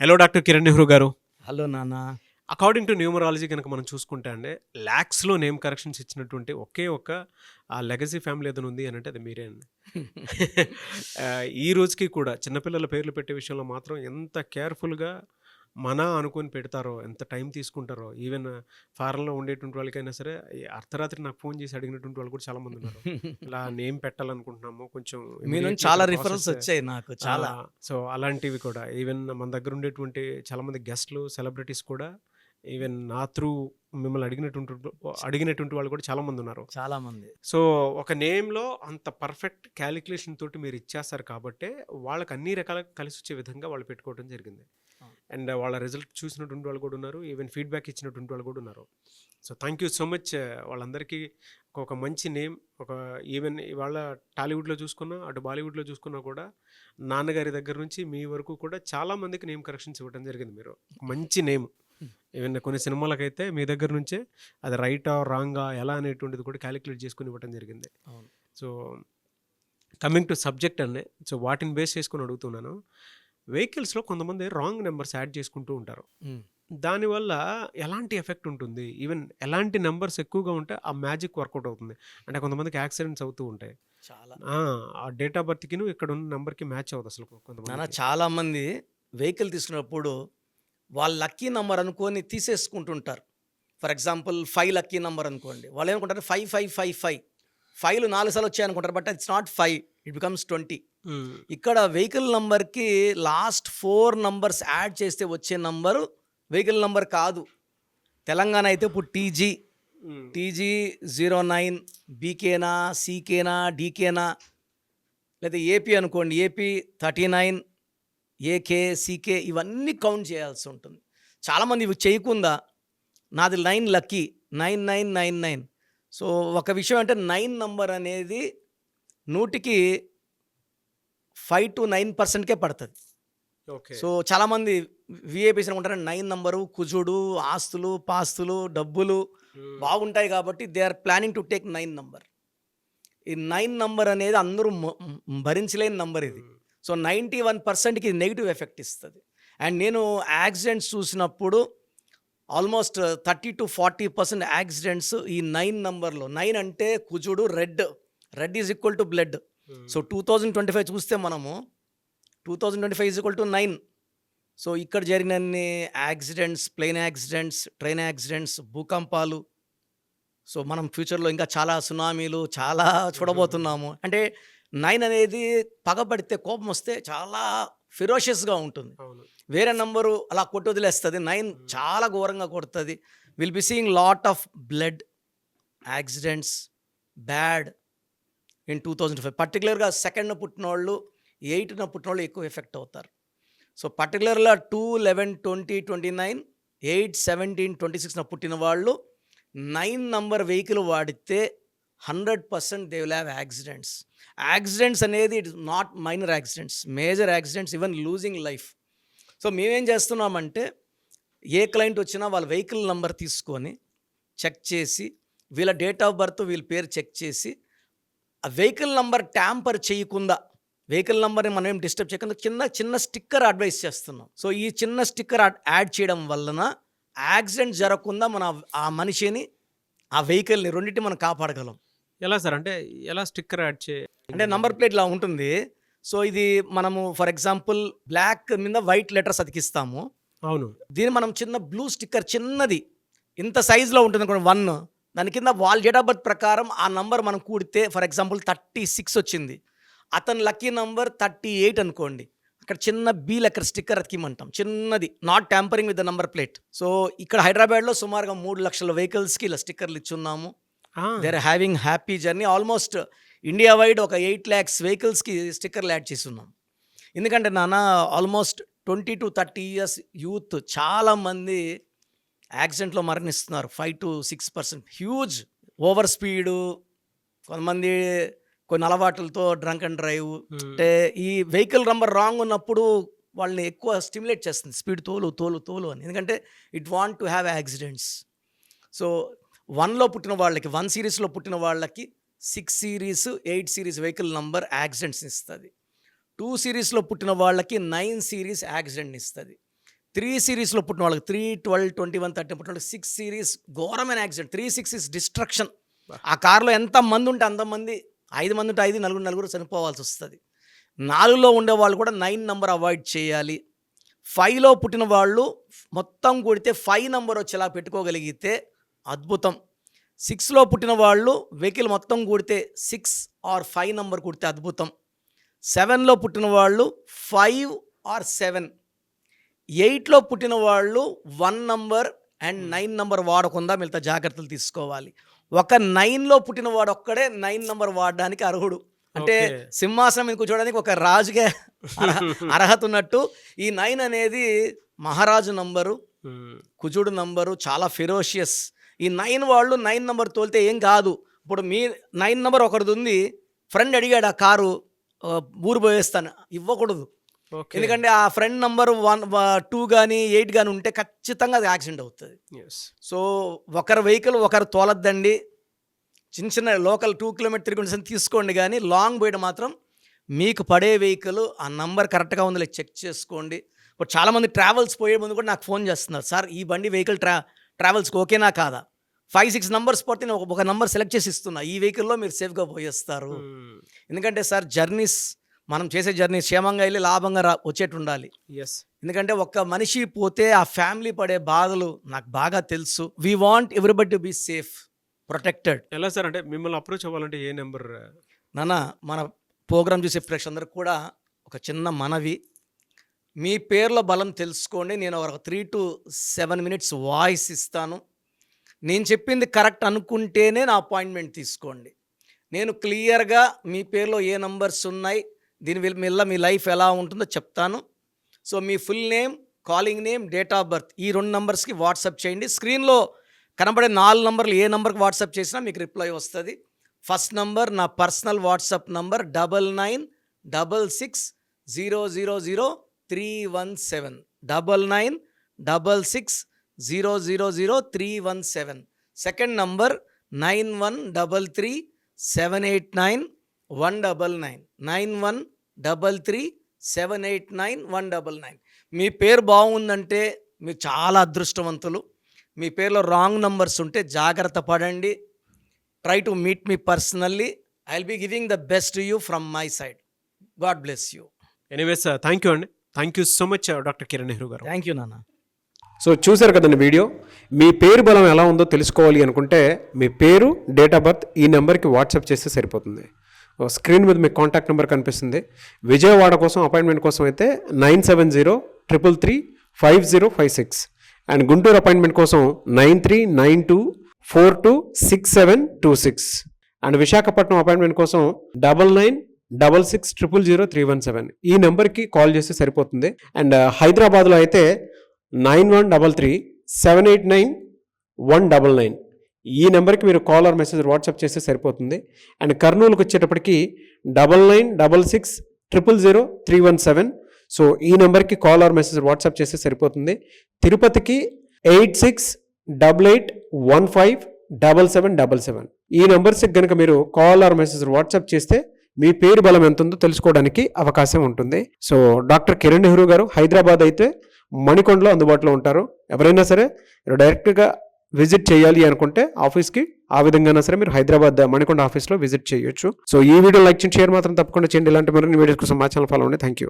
Hello doctor Kiran Nehru గారు. Hello నాన్న. According to numerology కనుక మనం చూసుకుంటే అండి, లాక్స్‌లో నేమ్ కరెక్షన్స్ ఇచ్చినటువంటి ఒకే ఒక్క లెగసీ ఫ్యామిలీ ఏదైనా ఉంది అనంటే అది మీరే అండి. ఈ రోజుకి కూడా చిన్న పిల్లల పేర్లు పెట్టే విషయంలో మాత్రం ఎంత కేర్‌ఫుల్‌గా అనుకోని పెడతారో, ఎంత టైం తీసుకుంటారో, ఈవెన్ ఫారెన్‌లో ఉండేటువంటి వాళ్ళకైనా సరే, ఈ అర్ధరాత్రి నాకు ఫోన్ చేసి అడిగినటువంటి వాళ్ళు కూడా చాలామందున్నారు. ఇలా నేమ్ పెట్టాలనుకుంటున్నాము. కొంచెం మీ నుంచి ఇమ్మీడియేట్‌లీ చాలా ఇక్కడ రిఫరల్స్ ప్రాసెస్ వచ్చాయి నాకు చాలా. సో, అలాంటివి కూడా ఈవెన్ మన దగ్గర ఉండేటువంటి చాలామంది గెస్ట్‌లు, సెలబ్రిటీస్ కూడా ఈవెన్ నా త్రూ మిమ్మల్ని అడిగినటువంటి వాళ్ళు కూడా చాలామందున్నారు. చాలా మంది. సో, ఒక నేమ్‌లో అంత పర్ఫెక్ట్ కాలిక్యులేషన్ తోటి మీరు ఇచ్చేస్తారు కాబట్టే, వాళ్ళకి అన్ని రకాలుగా కలిసొచ్చే విధంగా వాళ్ళు పెట్టుకోవడం జరిగింది. అవును. అండ్ వాళ్ళ రిజల్ట్ చూసినటువంటి వాళ్ళు కూడా ఉన్నారు. ఈవెన్ ఫీడ్‌బ్యాక్ ఇచ్చినటువంటి వాళ్ళు కూడా ఉన్నారు. So, thank you so much వాళ్ళందరికీ ఒక మంచి నేమ్. ఒక ఈవెన్ ఇవాళ టాలీవుడ్‌లో చూసుకున్నా, అటు బాలీవుడ్‌లో చూసుకున్నా కూడా నాన్నగారి దగ్గర నుంచి మీ వరకు కూడా చాలామందికి నేమ్ కరెక్షన్స్ ఇవ్వడం జరిగింది మీరు. ఒక మంచి నేమ్. ఈవెన్ కొన్ని సినిమాలకైతే మీ దగ్గర నుంచే అది రైటా, రాంగా ఎలా అనేటువంటిది కూడా కాలిక్యులేట్ చేసుకొని ఇవ్వడం జరిగింది. అవును. సో, కమింగ్ టు సబ్జెక్ట్ అండి. సో, వాటిని బేస్ చేసుకొని అడుగుతున్నాను. వెహికల్స్‌లో కొంతమంది రాంగ్ నెంబర్స్ యాడ్ చేసుకుంటూ ఉంటారు. హ్మ్. దానివల్ల ఎలాంటి ఎఫెక్ట్ ఉంటుంది? ఈవెన్ ఎలాంటి నంబర్స్ ఎక్కువగా ఉంటే ఆ మ్యాజిక్ వర్కౌట్ అవుతుంది? అంటే కొంతమందికి యాక్సిడెంట్స్ అవుతూ ఉంటాయి. చాలా. ఆ డేట్ ఆఫ్ బర్త్‌కిను ఇక్కడున్న నంబర్‌కి మ్యాచ్ అవ్వదు అసలు నాన్న కొంతమందికి. చాలా మంది వెహికల్ తీసుకున్నప్పుడు వాళ్ళ లక్కీ నంబర్ అనుకోని తీసేసుకుంటుంటారు. ఫర్ ఎగ్జాంపుల్ 5 లక్కీ నంబర్ అనుకోండి. వాళ్ళు ఏమనుకుంటారు 5555 5లు 4 సార్లు వచ్చాయనుకుంటారు. But it's not 5, it becomes 20. Hmm. ఇక్కడ వెహికల్ నంబర్‌కి లాస్ట్ 4 నంబర్స్ యాడ్ చేస్తే వచ్చే నంబరు వెహికల్ నంబర్ కాదు. తెలంగాణ అయితే ఇప్పుడు టీజీ హ్మ్. 09 బీకేనా, సీకేనా, డీకేనా, లేదా ఏపీ అనుకోండి ఏపీ 39 ఏకే, సీకే ఇవన్నీ కౌంట్ చేయాల్సి ఉంటుంది. చాలామంది ఇవి చేయకుండా నాది 9 లక్కీ 9999. సో, ఒక విషయం అంటే 9 నంబర్ అనేది 100కి 5-9%కే పడుతుంది. ఓకే. సో, చాలామంది వీఐపీస్ అనుకుంటారు 9 నంబరు కుజుడు, ఆస్తులు, పాస్తులు, డబ్బులు హ్మ్. బాగుంటాయి కాబట్టి they are planning to take 9 number. ఈ 9 నంబర్ అనేది అందరూ భరించలేని నంబర్ ఇది. హ్మ్. సో, 91%కి ఇది నెగిటివ్ ఎఫెక్ట్ ఇస్తుంది. అండ్ నేను యాక్సిడెంట్స్ చూసినప్పుడు ఆల్మోస్ట్ 30-40% యాక్సిడెంట్స్ ఈ 9 నంబర్లో. 9 అంటే కుజుడు, red is equal to blood. So, హ్మ్. 2025 చూస్తే మనము 2025 ఈజ్ ఈక్వల్ టు 9. సో, ఇక్కడ జరిగినన్ని accidents, plane accidents, train accidents, భూకంపాలు, సో, మనం ఫ్యూచర్‌లో ఇంకా చాలా సునామీలు చాలా చూడబోతున్నాము. అంటే 9 అనేది పగబడితే కోపమొస్తే చాలా ఫెరోషియస్‌గా ఉంటుంది. అవును. వేరే నంబరు అలా కొట్టి వదిలేస్తది. 9 చాలా ఘోరంగా కొడతది. Will be seeing lot of blood, accidents, bad in 2005. పర్టిక్యులర్‌గా 2న పుట్టినోళ్ళు, 8న పుట్టినోళ్ళు ఎక్కువ ఎఫెక్ట్ అవుతారు. సో, పర్టిక్యులర్‌గా 2, 11, 20, 29, 8, 17, 26న పుట్టిన వాళ్ళు 9 నంబర్ వెహికల్ వాడితే 100% they will have accidents. Accidents అనేది it is not minor accidents, major accidents, even losing life. So, మేమేం చేస్తున్నామంటే ఏ క్లయింట్ వచ్చినా వాళ్ళ వెహికల్ నంబర్ తీసుకొని చెక్ చేసి వీళ్ళ డేట్ ఆఫ్ బర్త్, వీళ్ళ పేరు చెక్ చేసి ఆ వెహికల్ నంబర్ ట్యాంపర్ చేయకుండా, వెహికల్ నంబర్ని మనం ఏం డిస్టర్బ్ చేయకుండా చిన్న స్టిక్కర్ అడ్వైస్ చేస్తున్నాం. సో, ఈ చిన్న స్టిక్కర్ యాడ్ చేయడం వలన యాక్సిడెంట్ జరగకుండా మన ఆ మనిషిని, ఆ వెహికల్ని రెండింటిని మనం కాపాడగలం. ఎలా సార్? అంటే ఎలా స్టిక్కర్ యాడ్ అంటే నంబర్ ప్లేట్ ఇలా ఉంటుంది. సో, ఇది మనము ఫర్ ఎగ్జాంపుల్ బ్లాక్ మీద వైట్ లెటర్స్ అతికిస్తాము. అవును. దీన్ని మనం చిన్న బ్లూ స్టిక్కర్ చిన్నది ఇంత సైజులో ఉంటుంది అనుకోండి 1, దాని కింద వాళ్ళ డేట్ ఆఫ్ బర్త్ ప్రకారం ఆ నంబర్ మనం కూడితే ఫర్ ఎగ్జాంపుల్ 36 వచ్చింది. అతని లక్కీ నంబర్ 38 అనుకోండి. అక్కడ చిన్న బీ లెక్కర్ స్టిక్కర్ అతికిమంటాం చిన్నది, not tampering with the number plate. So, ఇక్కడ హైదరాబాద్లో సుమారుగా 3 లక్షల వెహికల్స్కి ఇలా స్టిక్కర్లు ఇచ్చున్నాము. ఆ! They are having happy journey. Almost India wide ఒక 8 lakhs వెహికల్స్కి స్టిక్కర్లు యాడ్ చేసి ఉన్నాం. ఎందుకంటే నాన్న ఆల్మోస్ట్ 20-30 ఇయర్స్ యూత్ చాలామంది యాక్సిడెంట్లో మరణిస్తున్నారు. 5-6% హ్యూజ్. ఓవర్ స్పీడు, కొంతమంది కొన్ని అలవాట్లతో డ్రంక్ అండ్ డ్రైవ్. అంటే ఈ వెహికల్ నంబర్ రాంగ్ ఉన్నప్పుడు వాళ్ళని ఎక్కువ స్టిమ్యులేట్ చేస్తుంది, స్పీడ్ తోలు అని. ఎందుకంటే it want to have accidents. So, 1లో పుట్టిన వాళ్ళకి, 1 సిరీస్లో పుట్టిన వాళ్ళకి 6 సిరీస్, 8 సిరీస్ వెహికల్ నంబర్ యాక్సిడెంట్స్ని ఇస్తుంది. 2 సిరీస్లో పుట్టిన వాళ్ళకి 9 సిరీస్ యాక్సిడెంట్ని ఇస్తుంది. 3 సిరీస్లో పుట్టిన వాళ్ళకి 3, 12, 21, 30 పుట్టిన వాళ్ళకి 6 సిరీస్ ఘోరమైన యాక్సిడెంట్. 36 is destruction. ఆ కార్లో ఎంతమంది ఉంటే అంతమంది, 5 మంది ఉంటే 5, నలుగురు చనిపోవాల్సి వస్తుంది. 4లో ఉండేవాళ్ళు కూడా 9 నెంబర్ అవాయిడ్ చేయాలి. 5లో పుట్టిన వాళ్ళు మొత్తం కూడితే 5 నెంబర్ వచ్చేలా పెట్టుకోగలిగితే అద్భుతం. 6లో పుట్టిన వాళ్ళు వెహికల్ మొత్తం కూడితే 6 ఆర్ 5 నెంబర్ కూడితే అద్భుతం. 7లో పుట్టిన వాళ్ళు 5 ఆర్ 7. 8లో పుట్టిన వాళ్ళు 1 నంబర్ అండ్ 9 నంబర్ వాడకుండా మిగతా జాగ్రత్తలు తీసుకోవాలి. ఒక 9లో పుట్టిన వాడు ఒక్కడే 9 నంబర్ వాడడానికి అర్హుడు. అంటే సింహాసనం మీద కూర్చోడానికి ఒక రాజుగా అర్హత ఉన్నట్టు. ఈ 9 అనేది మహారాజు నంబరు, కుజుడు నంబరు, చాలా ఫెరోషియస్. ఈ 9 వాళ్ళు 9 నెంబర్ తోలితే ఏం కాదు. ఇప్పుడు మీ 9 నెంబర్ ఒకరిది ఉంది, ఫ్రెండ్ అడిగాడు ఆ కారు ఊరు పోయేస్తాను, ఇవ్వకూడదు. ఎందుకంటే ఆ ఫ్రెండ్ నంబర్ 1, 2 కానీ 8 కానీ ఉంటే ఖచ్చితంగా అది యాక్సిడెంట్ అవుతుంది. సో ఒకరి వెహికల్ ఒకరు తోలద్దండి. చిన్న లోకల్ 2 కిలోమీటర్ 3 కిలోమీటర్స్ తీసుకోండి, కానీ లాంగ్ పోయడం మాత్రం మీకు పడే వెహికల్ ఆ నంబర్ కరెక్ట్గా ఉందో చెక్ చేసుకోండి. ఇప్పుడు చాలామంది ట్రావెల్స్ పోయే ముందు కూడా నాకు ఫోన్ చేస్తున్నారు, సార్ ఈ బండి వెహికల్ ట్రావెల్స్కి ఓకేనా కాదా? 5-6 నంబర్స్ పోతే నేను ఒక నంబర్ సెలెక్ట్ చేసి ఇస్తున్నా, ఈ వెహికల్లో మీరు సేఫ్గా పోయేస్తారు. ఎందుకంటే సార్ జర్నీస్, మనం చేసే జర్నీ క్షేమంగా వెళ్ళి లాభంగా వచ్చేట్టు ఉండాలి. ఎందుకంటే ఒక్క మనిషి పోతే ఆ ఫ్యామిలీ పడే బాధలు నాకు బాగా తెలుసు. We want everybody to be safe, protected. ఎలా సార్, అంటే మిమ్మల్ని అప్రోచ్ అవ్వాలంటే ఏ నెంబర్? నాన్న, మన ప్రోగ్రామ్ చూసే ప్రేక్షకులందరూ కూడా ఒక చిన్న మనవి, మీ పేర్ల బలం తెలుసుకోండి. నేను ఒక 3 to 7 minutes వాయిస్ ఇస్తాను. నేను చెప్పింది కరెక్ట్ అనుకుంటేనే నా అపాయింట్మెంట్ తీసుకోండి. నేను క్లియర్గా మీ పేరులో ఏ నంబర్స్ ఉన్నాయి, దీని వల్ల మీ లైఫ్ ఎలా ఉంటుందో చెప్తాను. So me full name, calling name, date of birth, ఈ 2 నంబర్స్కి వాట్సాప్ చేయండి. స్క్రీన్లో కనబడే 4 నంబర్లు ఏ నంబర్కి వాట్సాప్ చేసినా మీకు రిప్లై వస్తుంది. ఫస్ట్ నంబర్ నా personal WhatsApp number 9966000317, 9966000317. Second number 9133789199, 9133789199. మీ పేరు బాగుందంటే మీరు చాలా అదృష్టవంతులు. మీ పేరులో రాంగ్ నంబర్స్ ఉంటే జాగ్రత్త పడండి. Try to meet me personally. I will be giving the best to you from my side. God bless you. Anyways, thank you అండి. Thank you so much doctor Kiran Nehru గారు. థ్యాంక్ యూ నాన్న. So చూశారు కదండి video. మీ పేరు బలం ఎలా ఉందో తెలుసుకోవాలి అనుకుంటే మీ పేరు, డేట్ ఆఫ్ బర్త్ ఈ నెంబర్కి వాట్సాప్ చేస్తే సరిపోతుంది. స్క్రీన్ మీద మీకు కాంటాక్ట్ నెంబర్ కనిపిస్తుంది. విజయవాడ కోసం అపాయింట్మెంట్ కోసం అయితే 9703335056, అండ్ గుంటూరు అపాయింట్మెంట్ కోసం 9392426726, అండ్ విశాఖపట్నం అపాయింట్మెంట్ కోసం 9966600317 ఈ నెంబర్కి కాల్ చేస్తే సరిపోతుంది. అండ్ హైదరాబాద్లో అయితే 9133789199 ఈ నెంబర్కి మీరు కాల్ ఆర్ మెసేజ్ వాట్సాప్ చేస్తే సరిపోతుంది. అండ్ కర్నూలుకి వచ్చేటప్పటికి 9966000317. సో ఈ నెంబర్కి కాల్ ఆర్ మెసేజ్ వాట్సాప్ చేస్తే సరిపోతుంది. తిరుపతికి 8688157777 ఈ నెంబర్స్కి కనుక మీరు కాల్ ఆర్ మెసేజ్ వాట్సాప్ చేస్తే మీ పేరు బలం ఎంత ఉందో తెలుసుకోవడానికి అవకాశం ఉంటుంది. సో డాక్టర్ కిరణ్ నెహ్రూ గారు హైదరాబాద్ అయితే మణికొండలో అందుబాటులో ఉంటారు. ఎవరైనా సరే డైరెక్ట్గా విజిట్ చేయాలి అనుకుంటే ఆఫీస్కి, ఆ విధంగా సరే మీరు హైదరాబాద్ మణికొండ ఆఫీస్లో విజిట్ చేయొచ్చు. సో ఈ వీడియో లైక్ చేయండి, షేర్ మాత్రం తప్పకుండా చేయండి. ఇలాంటి మరిన్ని వీడియోస్ కోసం మా ఛానల్ ఫాలో అవ్వండి. Thank you.